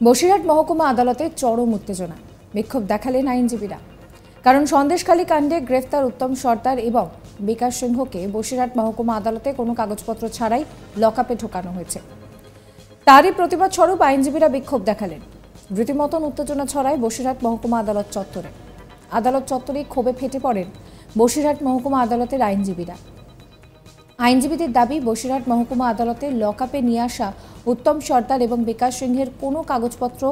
বসিরহাট মহকুমা আদালতে চরম উত্তেজনা, বিক্ষোভ দেখালেন আইনজীবীরা। কারণ সন্দেশখালী কাণ্ডে গ্রেফতার উত্তম সর্দার এবং বিকাশ সিংহকে বসিরহাট মহকুমা আদালতে কোনো কাগজপত্র ছাড়াই লকআপে ঢোকানো হয়েছে। তারই প্রতিবাদ স্বরূপ আইনজীবীরা বিক্ষোভ দেখালেন। রীতিমতন উত্তেজনা ছড়ায় বসিরহাট মহকুমা আদালত চত্বরে। আদালত চত্বরে ক্ষোভে ফেটে পড়েন বসিরহাট মহকুমা আদালতের আইনজীবীরা। আইনজীবীদের দাবি, বসিরহাট মহকুমা আদালতে লকআপে নিয়ে আসা উত্তম সর্দার এবং বিকাশ সিংহের কোনো কাগজপত্র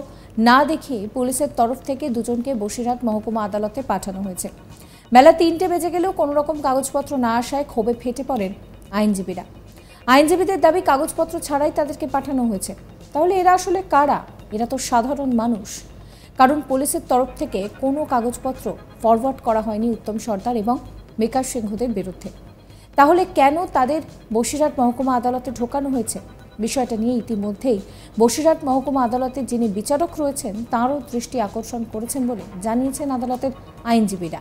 না দেখিয়ে পুলিশের তরফ থেকে দুজনকে বসিরহাট মহকুমা আদালতে পাঠানো হয়েছে। বেলা ৩টে বেজে গেলেও কোনো রকম কাগজপত্র না আসায় ক্ষোভে ফেটে পড়েন আইনজীবীরা। আইনজীবীদের দাবি, কাগজপত্র ছাড়াই তাদেরকে পাঠানো হয়েছে। তাহলে এরা আসলে কারা? এরা তো সাধারণ মানুষ। কারণ পুলিশের তরফ থেকে কোনো কাগজপত্র ফরওয়ার্ড করা হয়নি উত্তম সর্দার এবং বিকাশ সিংহদের বিরুদ্ধে। তাহলে কেন তাদের বসিরহাট মহকুমা আদালতে ঢোকানো হয়েছে? বিষয়টা নিয়ে ইতিমধ্যেই বসিরহাট মহকুমা আদালতের যিনি বিচারক রয়েছেন তাঁরও দৃষ্টি আকর্ষণ করেছেন বলে জানিয়েছেন আদালতের আইনজীবীরা।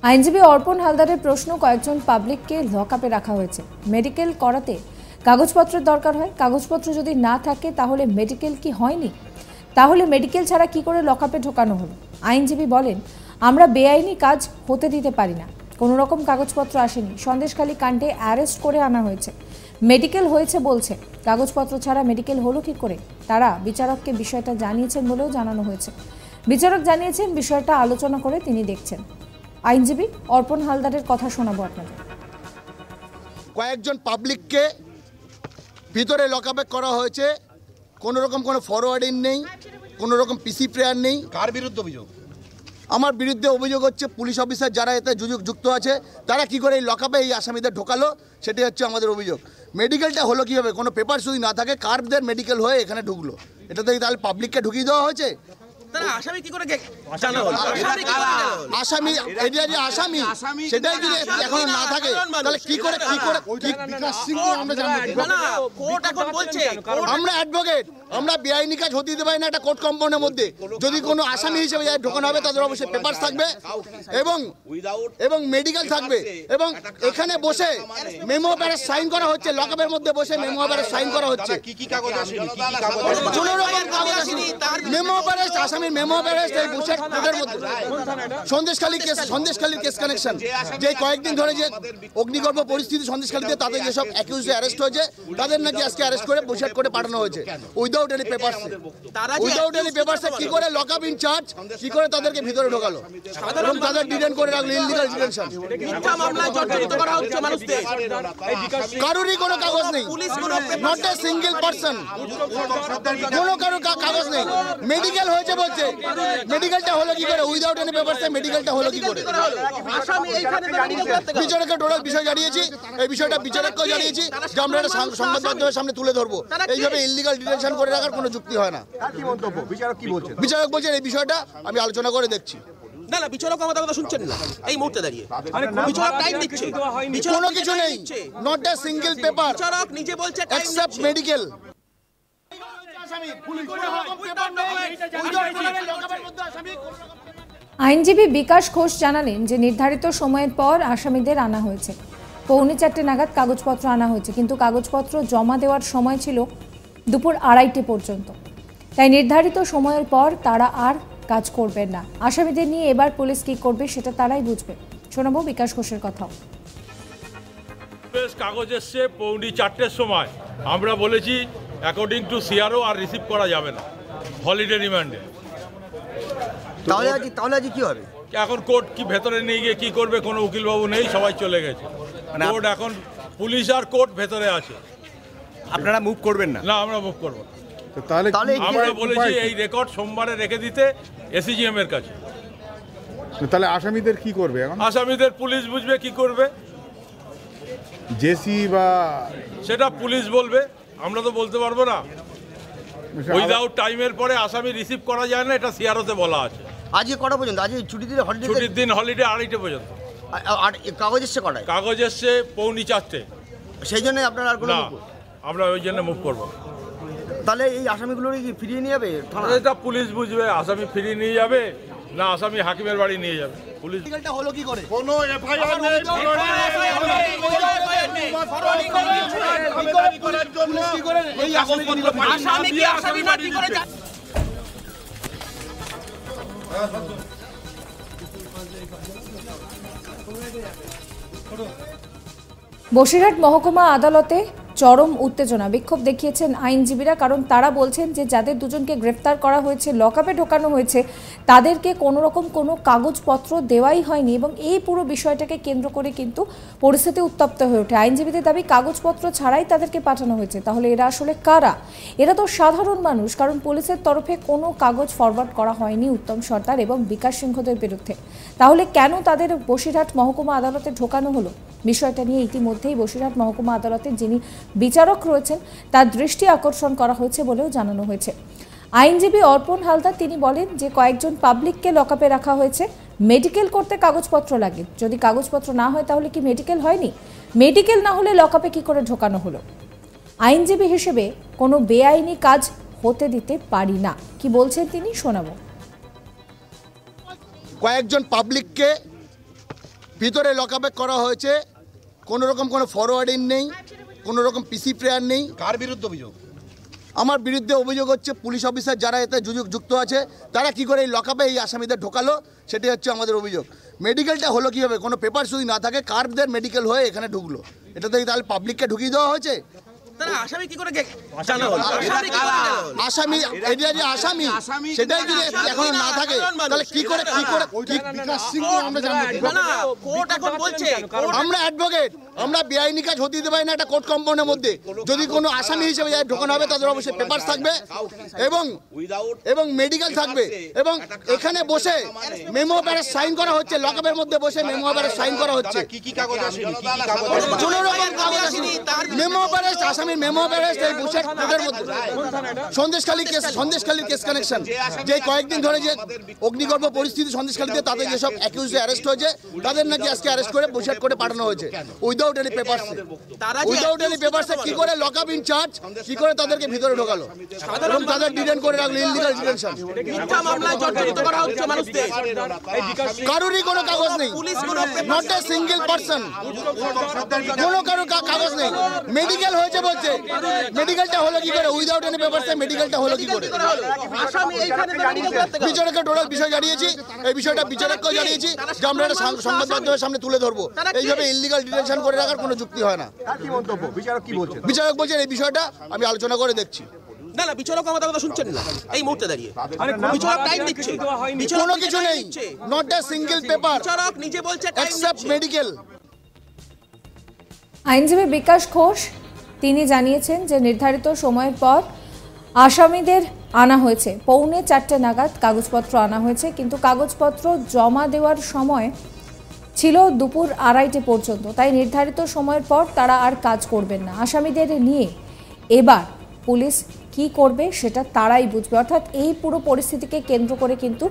আইনজীবী অর্পণ হালদারের প্রশ্ন, কয়েকজন পাবলিককে লকআপে রাখা হয়েছে। মেডিকেল করাতে কাগজপত্রের দরকার হয়। কাগজপত্র যদি না থাকে তাহলে মেডিকেল কি হয়নি? তাহলে মেডিকেল ছাড়া কি করে লকআপে ঢোকানো হলো? আইনজীবী বলেন, আমরা বেআইনি কাজ হতে দিতে পারি না। কোনো রকম কাগজপত্র আসেনি। সন্দেশখালী কাণ্ডে অ্যারেস্ট করে আনা হয়েছে। মেডিকেল হয়েছে বলছে, কাগজপত্র ছাড়া মেডিকেল হলো কি করে? তারা বিচারককে বিষয়টা জানিয়েছেন বলেও জানানো হয়েছে। বিচারক জানিয়েছেন বিষয়টা আলোচনা করে তিনি দেখছেন। আইনজীবী অর্পণ হালদারের কথা শোনাবো আপনাদের। কয়েকজন পাবলিককে ভিতরে লকআপে করা হয়েছে। কোনো রকম কোনো ফরওয়ার্ডিং নেই, কোনো রকম পিসি প্রেয়ার নেই। কার বিরুদ্ধে অভিযোগ? আমার বিরুদ্ধে অভিযোগ হচ্ছে পুলিশ অফিসার যারা এতে যুক্ত আছে তারা কি করে এই লকআপে এই আসামিদের ঢোকালো, সেটাই হচ্ছে আমাদের অভিযোগ। মেডিকেলটা হলো কীভাবে? কোনো পেপার যদি না থাকে কারদের মেডিকেল হয়ে এখানে ঢুকলো, এটাতে তাহলে পাবলিককে ঢুকিয়ে দেওয়া হয়েছে। আসামি কি করে আসামি এটা যে আসামি সেটাই যদি এখন না থাকে তাহলে কি করে বিকাশ সিংহ আমরা জানবো? আমরা অ্যাডভোকেট, আমরা বেআইনি কাজ হতে দিতে পারি না একটা কোর্ট কম্পাউন্ডের মধ্যে। যদি কোনো আসামি হিসেবে ঢোকানো হবে তাদের অবশ্যই পেপারস থাকবে এবং মেডিকেল থাকবে এবং এখানে বসে মেমো প্যারেজ সাইন করা হচ্ছে। লকআপের মধ্যে বসে মেমো প্যারেজ সাইন করা হচ্ছে। কোনো রকম কাগজ আসেনি। মেমো প্যারেজ আসামি মেমো প্যারেজ এই বুশেট কোর্টের মধ্যে সন্দেশখালীর কেস কানেকশন যে কয়েকদিন ধরে যে অগ্নিগর্ভ পরিস্থিতি সন্দেশখালীতে তাদের যেসব অ্যাকিউজে অ্যারেস্ট হয়েছে তাদের নাকি আজকে অ্যারেস্ট করে বুশেট করে পাঠানো হয়েছে উইদাউট এনি পেপারস। কি করে লকআপ ইন চার্জ কি করে তাদেরকে ভিতরে ঢোকালো এবং তাদের ডিটেইন করে রাখলো, ইললিগাল ডিটেনশন। কারোরই কোনো কাগজ নেই, নট এ সিঙ্গেল পারসন, কোনো কারো কাগজ নেই। মেডিকেল হয়েছে বলছে, মেডিকেলটা হলো কি করে? উইদাউট এনি পেপারসে মেডিকেলটা হলো কি করে? বিচারককে টোটাল বিষয় জানিয়েছি, এই বিষয়টা বিচারককেও জানিয়েছি যে আমরা এটা সংবাদ মাধ্যমের সামনে তুলে ধরবো। এইভাবে ইললিগাল ডিটেনশন করে রাখার কোনো যুক্তি হয় না। বিচারক কি বলছেন? বিচারক বলছেন এই বিষয়টা আমি আলোচনা করে দেখছি। না না, বিচারক আমাদের কথা শুনছেন না এই মুহূর্তে দাঁড়িয়ে। বিচারক টাইম দিচ্ছে, কোনো কিছু নেই, নট এ সিঙ্গেল পেপার। বিচারক নিজে বলছে এক্সেপ্ট মেডিকেল। আইনজীবী বিকাশ ঘোষ জানালেন যে নির্ধারিত সময়ের পর আসামিদের আনা হয়েছে। 4:45 নাগাদ কাগজপত্র আনা হয়েছে, কিন্তু কাগজপত্র জমা দেওয়ার সময় ছিল দুপুর 2:30 পর্যন্ত। তাই নির্ধারিত সময়ের পর তারা আর কাজ করবেন না। আসামিদের নিয়ে এবার পুলিশ কি করবে সেটা তারাই বুঝবে। শোনাবো বিকাশ ঘোষের কথাও। কাগজ এসছে 4:45 সময়। আমরা বলেছি অ্যাকর্ডিং টু সিআরও আর রিসিভ করা যাবে না হলিডে রিমান্ডে। তাহলে আজ কি হবে? এখন কোর্ট কি ভেতরে নিয়ে গিয়ে কি করবে? কোনো উকিলবাবু নেই, সবাই চলে গেছে। কোর্ট এখন পুলিশ আর কোর্ট ভেতরে আছে। আপনারা মুভ করবেন না? না, আমরা মুভ করব না। তাহলে আমরা বলেছি এই রেকর্ড সোমবারে রেখে দিতে এসিজিএম এর কাছে। তাহলে আসামিদের কি করবে এখন? আসামিদের পুলিশ বুঝবে কি করবে, জেসি বা সেটা পুলিশ বলবে, আমরা তো বলতে পারবো না। উইদাউট টাইমের পরে আসামি রিসিভ করা যায় না, এটা সিআরওতে বলা আছে। আজকে কটা পর্যন্ত? আজকে ছুটি দিলে হলিডে? ছুটির দিন হলিডে 2:30 পর্যন্ত। আর কাগজ এসছে কটায়? কাগজ এসছে 3:45। সেই জন্য আপনারা আর কোনো না, আমরা ওই জন্য মুভ করবো। তাহলে এই আসামিগুলোর কি ফিরিয়ে নিয়ে যাবে থানা? এটা পুলিশ বুঝবে, আসামি ফিরিয়ে নিয়ে যাবে না আসামি হাকিমের বাড়ি নিয়ে যাবে। পুলিশ হলো কি করে? কোনো এফআইআর নেই, বসিরহাট মহকুমা আদালতে চরম উত্তেজনা, বিক্ষোভ দেখিয়েছেন আইনজীবীরা। কারণ তারা বলছেন যে যাদের দুজনকে গ্রেফতার করা হয়েছে, লকআপে ঢোকানো হয়েছে, তাদেরকে কোনো রকম কোনো কাগজপত্র দেওয়াই হয়নি এবং এই পুরো বিষয়টাকে কেন্দ্র করে কিন্তু পরিস্থিতি উত্তপ্ত হয়ে ওঠে। আইনজীবীদের দাবি কাগজপত্র ছাড়াই তাদেরকে পাঠানো হয়েছে। তাহলে এরা আসলে কারা? এরা তো সাধারণ মানুষ, কারণ পুলিশের তরফে কোনো কাগজ ফরওয়ার্ড করা হয়নি উত্তম সর্দার এবং বিকাশ সিংহদের বিরুদ্ধে। তাহলে কেন তাদের বসিরহাট মহকুমা আদালতে ঢোকানো হলো? বিষয়টা নিয়ে ইতিমধ্যেই বসিরহাট মহকুমা আদালতের যিনি বিচারক রয়েছেন তার দৃষ্টি আকর্ষণ করা হয়েছে বলেও জানানো হয়েছে। আইনজীবী অর্পণ হালদার তিনি বলেন যে কয়েকজন পাবলিককে লকআপে রাখা হয়েছে, মেডিকেল করতে কাগজপত্র লাগে। যদি কাগজপত্র না হয় তাহলে কি মেডিকেল হয়নি? মেডিকেল না হলে লকআপে কি করে ঢোকানো হলো? আইনজীবী হিসেবে কোনো বেআইনি কাজ হতে দিতে পারি না। কি বলছেন তিনি, শোনাবো। কয়েকজন পাবলিককে ভিতরে লকআপে করা হয়েছে, কোনো রকম কোনো ফরওয়ার্ডিং নেই, কোনো রকম পিসি প্রেয়ার নেই। কার বিরুদ্ধে অভিযোগ? আমার বিরুদ্ধে অভিযোগ হচ্ছে পুলিশ অফিসার যারা এতে যুক্ত আছে তারা কি করে এই লকআপে এই আসামিদের ঢোকালো, সেটাই হচ্ছে আমাদের অভিযোগ। মেডিকেলটা হলো কীভাবে? কোনো পেপার যদি না থাকে কারদের মেডিকেল হয়ে এখানে ঢুকলো, এটা থেকে তাহলে পাবলিককে ঢুকিয়ে দেওয়া হয়েছে। আসামি কি করে জানা হলো? আসামি এটা যে আসামি সেটাই যদি এখনো না থাকে তাহলে কি করে বিকাশ সিং আমরা জানবো? না, কোর্ট এখন বলছে আমরা অ্যাডভোকেট, আমরা বেআইনি কাজ হতে দিতে পারি না একটা কোর্ট কম্পাউন্ডের মধ্যে। যদি কোনো আসামি হিসেবে ঢোকানো হবে তাদের অবশ্যই পেপারস থাকবে এবং মেডিকেল থাকবে এবং এখানে বসে মেমো অ্যারেস্ট সাইন করা হচ্ছে, লকআপের মধ্যে বসে মেমো অ্যারেস্ট সাইন করা হচ্ছে। কি কি কাগজ আসেনি? কি কি কাগজ? কোনো রকম কাগজ আসেনি। মেমো অ্যারেস্ট, আসামির মেমো অ্যারেস্ট এই বুশেট কোর্টের মধ্যে। সন্দেশখালীর কেস কানেকশন, যে কয়েকদিন ধরে যে অগ্নিগর্ভ পরিস্থিতি সন্দেশখালীতে তাদের যেসব অ্যাকিউজড অ্যারেস্ট হয়েছে তাদের নাকি আজকে অ্যারেস্ট করে বুশেট কোর্টে পাঠানো হয়েছে without any papers. Without any পেপারসে কি করে লকআপ ইনচার্জ কি করে তাদেরকে ভিতরে ঢোকালো এবং তাদের ডিটেইন করে রাখলো, ইললিগাল ডিটেনশন। মিথ্যা মামলায় জর্জরিত করা হচ্ছে মানুষদের। কারোরই কোনো কাগজ নেই, নট এ সিঙ্গেল পারসন, কোনো কারো কাগজ নেই। মেডিকেল হয়েছে বলছে, মেডিকেলটা হলো কি করে? উইদাউট এনি পেপারসে মেডিকেলটা হলো কি করে? আসামি এইখানে মেডিকেল করতে গেল। বিচারককে টোটাল বিষয় জানিয়েছি, এই বিষয়টা বিচারককেও জানিয়েছি যে আমরা এটা সংবাদ মাধ্যমের সামনে তুলে ধরবো। এইভাবে ইললিগাল ডিটেনশন করে রাখার কোনো যুক্তি হয় না। কি মন্তব্য বিচারক কি বলছেন? বিচারক বলছেন এই বিষয়টা আমি আলোচনা করে দেখছি। না না, বিচারক আমাদের কথা শুনছেন না এই মুহূর্তে দাঁড়িয়ে। বিচারক টাইম দিচ্ছে, কোনো কিছু নেই, নট এ সিঙ্গেল পেপার। বিচারক নিজে বলছে টাইম এক্সেপ্ট মেডিকেল। আইনজীবী বিকাশ ঘোষ তিনি জানিয়েছেন যে নির্ধারিত সময়ের পর আসামিদের আনা হয়েছে, 4:45 নাগাদ কাগজপত্র আনা হয়েছে, কিন্তু কাগজপত্র জমা দেওয়ার সময় ছিল দুপুর 2:30 পর্যন্ত। তাই নির্ধারিত সময়ের পর তারা আর কাজ করবেন না। আসামিদের নিয়ে এবার পুলিশ কি করবে সেটা তারাই বুঝবে। অর্থাৎ এই পুরো পরিস্থিতিকে কেন্দ্র করে কিন্তু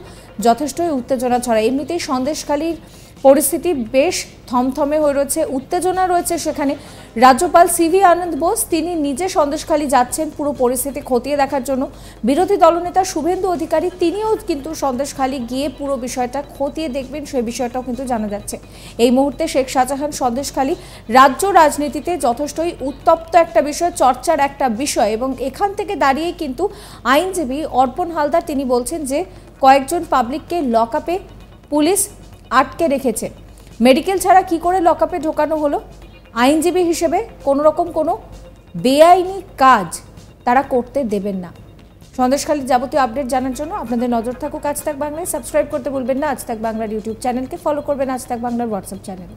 যথেষ্টই উত্তেজনা ছড়ায়। এমনিতেই সন্দেশখালীর পরিস্থিতি বেশ থমথমে হয়ে রয়েছে, উত্তেজনা রয়েছে সেখানে। রাজ্যপাল সিভি আনন্দ বোস তিনি নিজে সন্দেশখালী যাচ্ছেন পুরো পরিস্থিতি খতিয়ে দেখার জন্য। বিরোধী দলনেতা শুভেন্দু অধিকারী তিনিও কিন্তু সন্দেশখালী গিয়ে পুরো বিষয়টা খতিয়ে দেখবেন, সেই বিষয়টাও কিন্তু জানা যাচ্ছে। এই মুহূর্তে শেখ শাহজাহান সন্দেশখালী রাজ্য রাজনীতিতে যথেষ্টই উত্তপ্ত একটা বিষয়, চর্চার একটা বিষয়। এবং এখান থেকে দাঁড়িয়ে কিন্তু আইনজীবী অর্পণ হালদার তিনি বলছেন যে কয়েকজন পাবলিককে লকআপে পুলিশ আটকে রেখেছে, মেডিকেল ছাড়া কি করে লকআপে ঢোকানো হলো? আইনজীবী হিসেবে কোনো রকম কোনো বেআইনি কাজ তারা করতে দেবেন না। সন্দেশখালীর যাবতীয় আপডেট জানার জন্য আপনাদের নজর থাকুক আজ তাক বাংলায়। সাবস্ক্রাইব করতে ভুলবেন না আজ তাক বাংলার ইউটিউব চ্যানেলকে, ফলো করবেন আজ তাক বাংলার হোয়াটসঅ্যাপ চ্যানেল।